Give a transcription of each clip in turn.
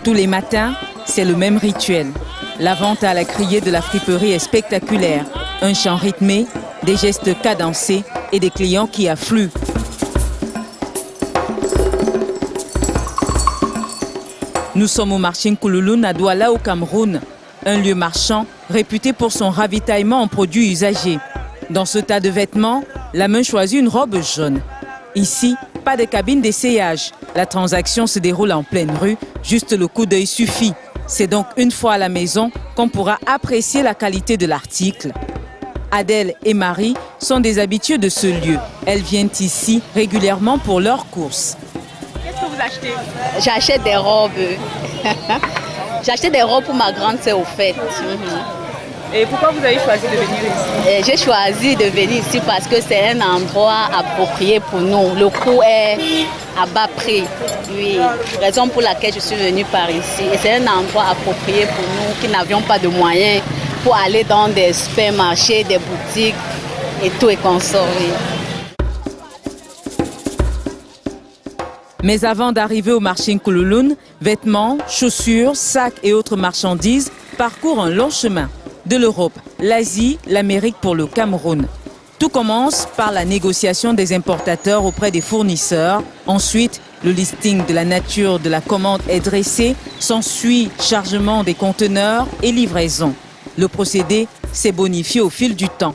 Tous les matins, c'est le même rituel. La vente à la criée de la friperie est spectaculaire. Un chant rythmé, des gestes cadencés et des clients qui affluent. Nous sommes au marché Nkoulouloune à Douala au Cameroun, un lieu marchand réputé pour son ravitaillement en produits usagés. Dans ce tas de vêtements, la main choisit une robe jaune. Ici, pas de cabine d'essayage. La transaction se déroule en pleine rue, juste le coup d'œil suffit. C'est donc une fois à la maison qu'on pourra apprécier la qualité de l'article. Adèle et Marie sont des habitués de ce lieu. Elles viennent ici régulièrement pour leurs courses. Qu'est-ce que vous achetez? J'achète des robes. J'achète des robes pour ma grande sœur au fait. Et pourquoi vous avez choisi de venir ici? J'ai choisi de venir ici parce que c'est un endroit approprié pour nous. Le coût est à bas prix. Oui, raison pour laquelle je suis venue par ici. Et c'est un endroit approprié pour nous qui n'avions pas de moyens pour aller dans des supermarchés, des boutiques et tout est consommé. Mais avant d'arriver au marché Nkoulouloune, vêtements, chaussures, sacs et autres marchandises parcourent un long chemin. De l'Europe, l'Asie, l'Amérique pour le Cameroun. Tout commence par la négociation des importateurs auprès des fournisseurs. Ensuite, le listing de la nature de la commande est dressé. S'ensuit chargement des conteneurs et livraison. Le procédé s'est bonifié au fil du temps.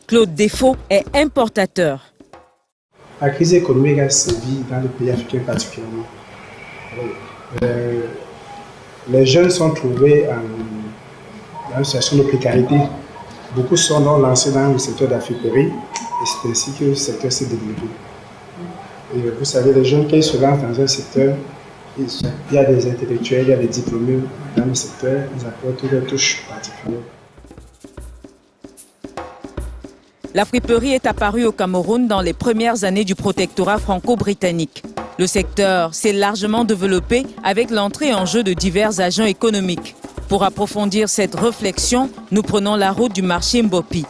Claude Défaut est importateur. La crise économique a sévi dans les pays africains particulièrement. Les jeunes sont trouvés dans une situation de précarité. Beaucoup sont donc lancés dans le secteur de la friperie et c'est ainsi que le secteur s'est développé. Et vous savez, les jeunes qui se lancent dans un secteur, il y a des intellectuels, il y a des diplômés dans le secteur, ils apportent des touches particulières. La friperie est apparue au Cameroun dans les premières années du protectorat franco-britannique. Le secteur s'est largement développé avec l'entrée en jeu de divers agents économiques. Pour approfondir cette réflexion, nous prenons la route du marché Mbopi.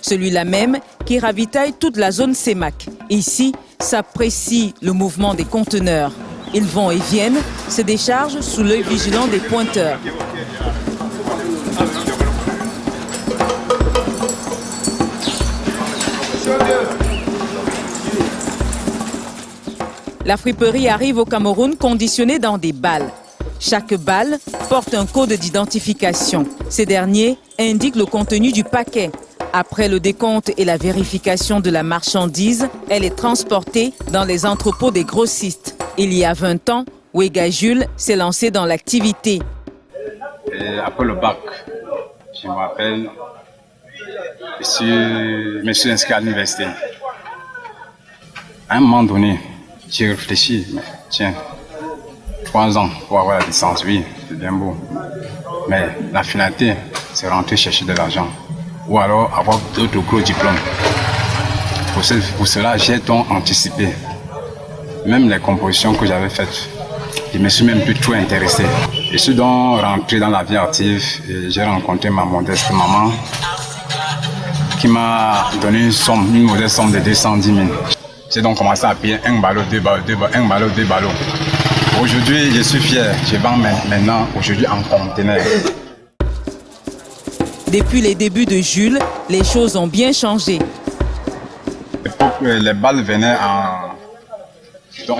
Celui-là même qui ravitaille toute la zone CEMAC. Ici, s'apprécie le mouvement des conteneurs. Ils vont et viennent, se déchargent sous l'œil vigilant des pointeurs. La friperie arrive au Cameroun conditionnée dans des balles. Chaque balle porte un code d'identification. Ces derniers indiquent le contenu du paquet. Après le décompte et la vérification de la marchandise, elle est transportée dans les entrepôts des grossistes. Il y a 20 ans, Wega Jules s'est lancé dans l'activité. Après le bac, je me rappelle, je me suis inscrit à l'université. À un moment donné, j'ai réfléchi, mais tiens, 3 ans pour avoir la licence, oui, c'est bien beau. Mais la finalité, c'est rentrer chercher de l'argent. Ou alors avoir d'autres gros diplômes. Pour cela, j'ai donc anticipé. Même les compositions que j'avais faites, je me suis même plus trop intéressé. Je suis donc rentré dans la vie active et j'ai rencontré ma modeste maman qui m'a donné une modeste somme de 210 000. J'ai donc commencé à payer 1 ballot, 2 ballots, 1 ballot, 2 ballots. Aujourd'hui, je suis fier. Je vends maintenant aujourd'hui en conteneur. Depuis les débuts de Jules, les choses ont bien changé. Les balles venaient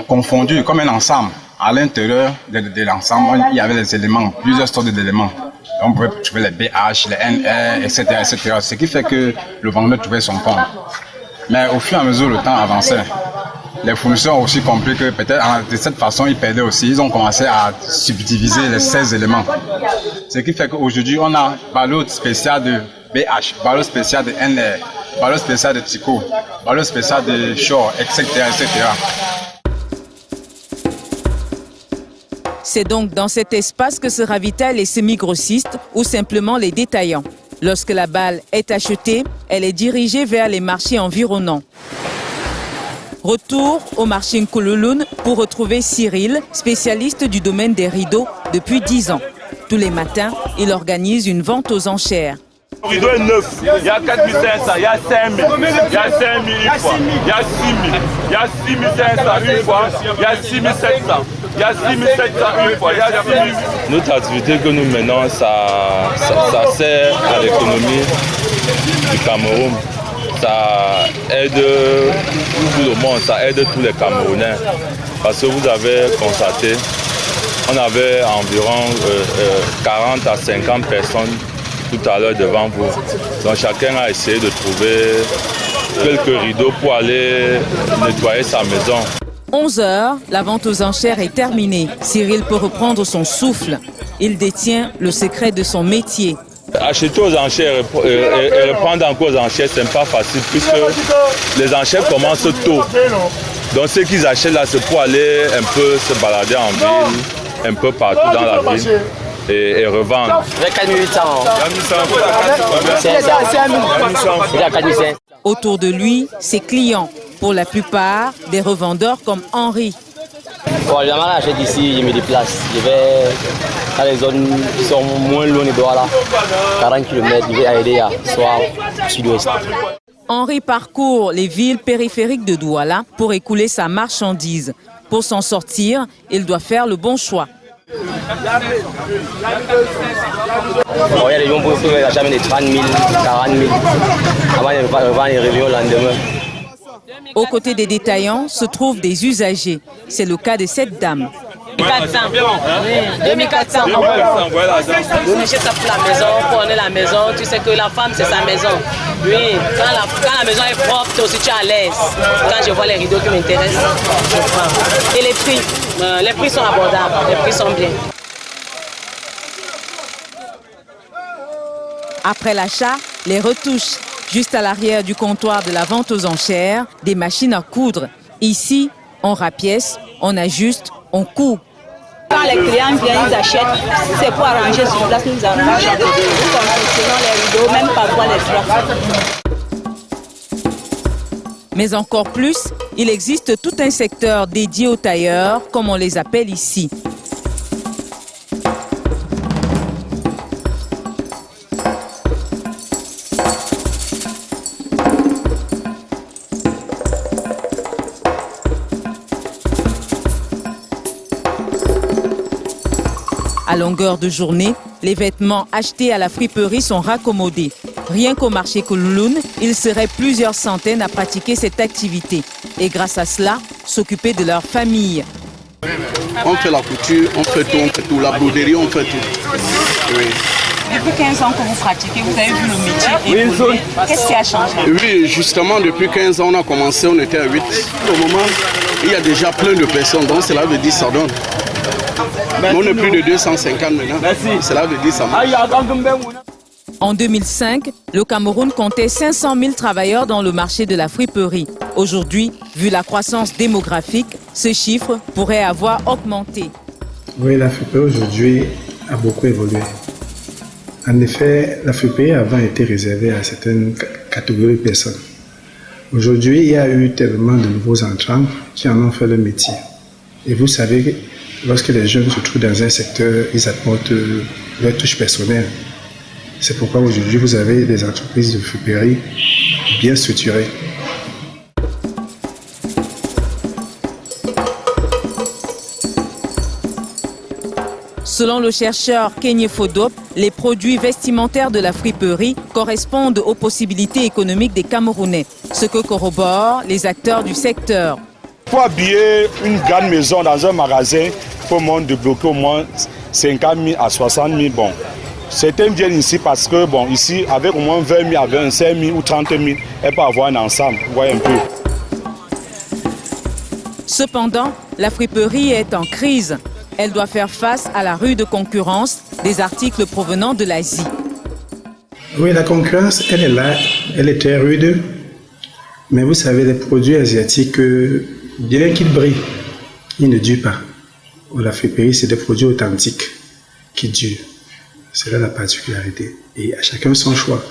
confondues comme un ensemble. À l'intérieur de l'ensemble, il y avait des éléments, plusieurs sortes d'éléments. On pouvait trouver les BH, les NR, etc., etc. Ce qui fait que le vendeur trouvait son compte. Mais au fur et à mesure, le temps avançait. Les fournisseurs ont aussi compris que peut-être de cette façon, ils perdaient aussi. Ils ont commencé à subdiviser les 16 éléments. Ce qui fait qu'aujourd'hui, on a ballot spécial de BH, ballot spécial de NR, ballot spécial de Tico, ballot spécial de Shore, etc., etc. C'est donc dans cet espace que se ravitaillent les semi-grossistes ou simplement les détaillants. Lorsque la balle est achetée, elle est dirigée vers les marchés environnants. Retour au marché Nkoulouloune pour retrouver Cyril, spécialiste du domaine des rideaux depuis 10 ans. Tous les matins, il organise une vente aux enchères. Le rideau est neuf, il y a 4500, il y a 5000, il y a 5000 une fois, il y a 6000, il y a 6500 une fois, il y a 6700, il y a 6700 une fois, il y a 6000. Notre activité que nous menons, ça sert à l'économie du Cameroun. Ça aide tout le monde, ça aide tous les Camerounais. Parce que vous avez constaté, on avait environ 40 à 50 personnes tout à l'heure devant vous. Donc chacun a essayé de trouver quelques rideaux pour aller nettoyer sa maison. 11 heures, la vente aux enchères est terminée. Cyril peut reprendre son souffle. Il détient le secret de son métier. Acheter aux enchères et reprendre encore aux enchères, ce n'est pas facile puisque les enchères commencent tôt. Donc ce qu'ils achètent là, c'est pour aller un peu se balader en ville, un peu partout dans la ville et revendre. Autour de lui, ses clients, pour la plupart des revendeurs comme Henri. Bon, évidemment, j'achète ici, je me déplace. Je vais dans les zones qui sont moins loin de Douala, 40 km, je vais à Edea, soit sud-ouest. Henri parcourt les villes périphériques de Douala pour écouler sa marchandise. Pour s'en sortir, il doit faire le bon choix. Bon, il y a des gens qui peuvent acheter des 30 000, 40 000, avant de revendre les revenus au lendemain. Aux côtés des détaillants se trouvent des usagers. C'est le cas de cette dame. 2400. 2400. On achète ça pour la maison, pour orner la maison. Tu sais que la femme, c'est sa maison. Oui, quand la maison est propre, toi aussi tu es à l'aise. Quand je vois les rideaux qui m'intéressent, je prends. Et les prix sont abordables, les prix sont bien. Après l'achat, les retouches. Juste à l'arrière du comptoir de la vente aux enchères, des machines à coudre. Ici, on rapièce, on ajuste, on coud. Quand les clients viennent, ils achètent, c'est pour arranger sur place, nous arrangeons. Nous confectionnons les rideaux, même parfois les draps. Mais encore plus, il existe tout un secteur dédié aux tailleurs, comme on les appelle ici. À longueur de journée, les vêtements achetés à la friperie sont raccommodés. Rien qu'au marché Koulouloune, il serait plusieurs centaines à pratiquer cette activité. Et grâce à cela, s'occuper de leur famille. On fait la couture, on fait tout, la broderie, on fait tout. Oui. Depuis 15 ans que vous pratiquez, vous avez vu le métier évoluer. Qu'est-ce qui a changé? Oui, justement, depuis 15 ans, on a commencé, on était à 8. Au moment, il y a déjà plein de personnes, donc cela veut dire ça donne. On est plus de 250 maintenant. Cela veut dire ça marche. En 2005, le Cameroun comptait 500 000 travailleurs dans le marché de la friperie. Aujourd'hui, vu la croissance démographique, ce chiffre pourrait avoir augmenté. Oui, la friperie aujourd'hui a beaucoup évolué. En effet, la friperie avant était réservée à certaines catégories de personnes. Aujourd'hui, il y a eu tellement de nouveaux entrants qui en ont fait le métier. Et vous savez, lorsque les jeunes se trouvent dans un secteur, ils apportent leur touche personnelle. C'est pourquoi aujourd'hui, vous avez des entreprises de friperie bien structurées. Selon le chercheur Kenye Fodop, les produits vestimentaires de la friperie correspondent aux possibilités économiques des Camerounais, ce que corroborent les acteurs du secteur. Pour habiller une grande maison dans un magasin, il faut débloquer au moins 50 000 à 60 000. Bon. Certains viennent ici parce que, bon, ici, avec au moins 20 000, avec 25 000 ou 30 000, elles peuvent avoir un ensemble. Vous voyez un peu. Cependant, la friperie est en crise. Elle doit faire face à la rude concurrence des articles provenant de l'Asie. Oui, la concurrence, elle est là, elle est très rude. Mais vous savez, les produits asiatiques, bien qu'ils brillent, ils ne durent pas. La friperie, c'est des produits authentiques qui durent. C'est là la particularité. Et à chacun son choix.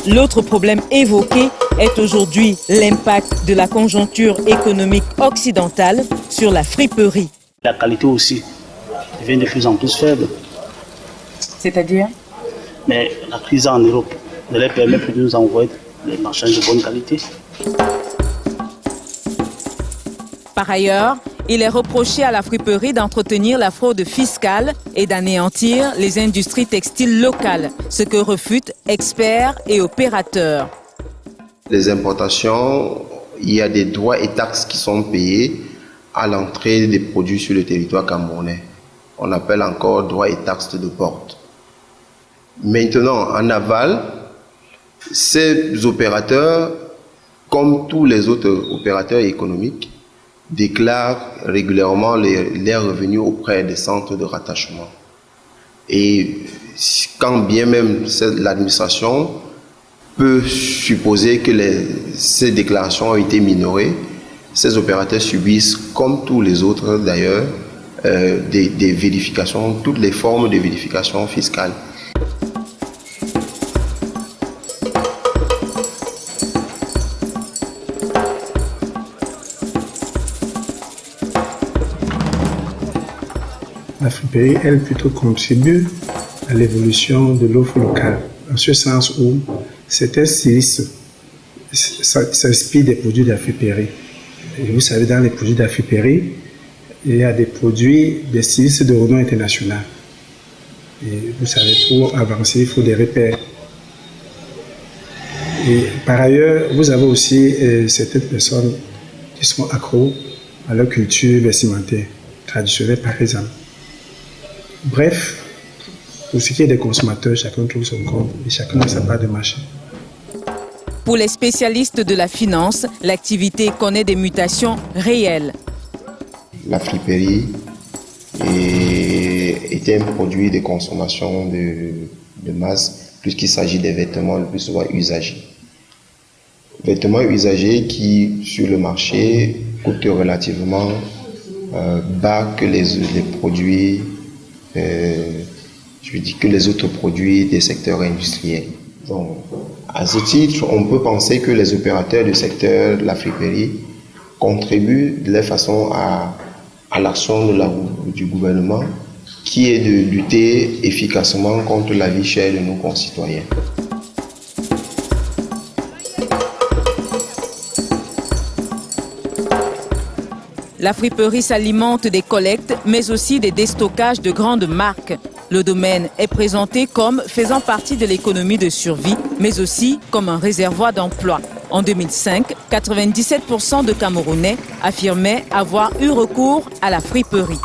L'autre problème évoqué est aujourd'hui l'impact de la conjoncture économique occidentale sur la friperie. La qualité aussi devient de plus en plus faible. C'est-à-dire? Mais la crise en Europe ne leur permet plus de nous envoyer des marchandises de bonne qualité. Par ailleurs, il est reproché à la friperie d'entretenir la fraude fiscale et d'anéantir les industries textiles locales, ce que refutent experts et opérateurs. Les importations, il y a des droits et taxes qui sont payés à l'entrée des produits sur le territoire camerounais. On appelle encore droits et taxes de port. Maintenant, en aval, ces opérateurs, comme tous les autres opérateurs économiques, déclarent régulièrement les revenus auprès des centres de rattachement. Et quand bien même l'administration peut supposer que ces déclarations ont été minorées, ces opérateurs subissent, comme tous les autres d'ailleurs, des vérifications, toutes les formes de vérification fiscale. La friperie, elle, plutôt contribue à l'évolution de l'offre locale, en ce sens où certains stylistes s'inspirent des produits de la friperie. Et vous savez, dans les produits de la friperie, il y a des produits, des stylistes de renom international. Et vous savez, pour avancer, il faut des repères. Et par ailleurs, vous avez aussi certaines personnes qui sont accros à leur culture vestimentaire, traditionnelle par exemple. Bref, pour ce qui est des consommateurs, chacun trouve son compte et chacun a sa part de marché. Pour les spécialistes de la finance, l'activité connaît des mutations réelles. La friperie est un produit de consommation de masse, puisqu'il s'agit des vêtements le plus souvent usagés. Vêtements usagés qui, sur le marché, coûtent relativement bas que les produits, que les autres produits des secteurs industriels. Donc, à ce titre, on peut penser que les opérateurs du secteur de la friperie contribuent de leur façon à l'action du gouvernement, qui est de lutter efficacement contre la vie chère de nos concitoyens. La friperie s'alimente des collectes, mais aussi des déstockages de grandes marques. Le domaine est présenté comme faisant partie de l'économie de survie, mais aussi comme un réservoir d'emploi. En 2005, 97% de Camerounais affirmaient avoir eu recours à la friperie.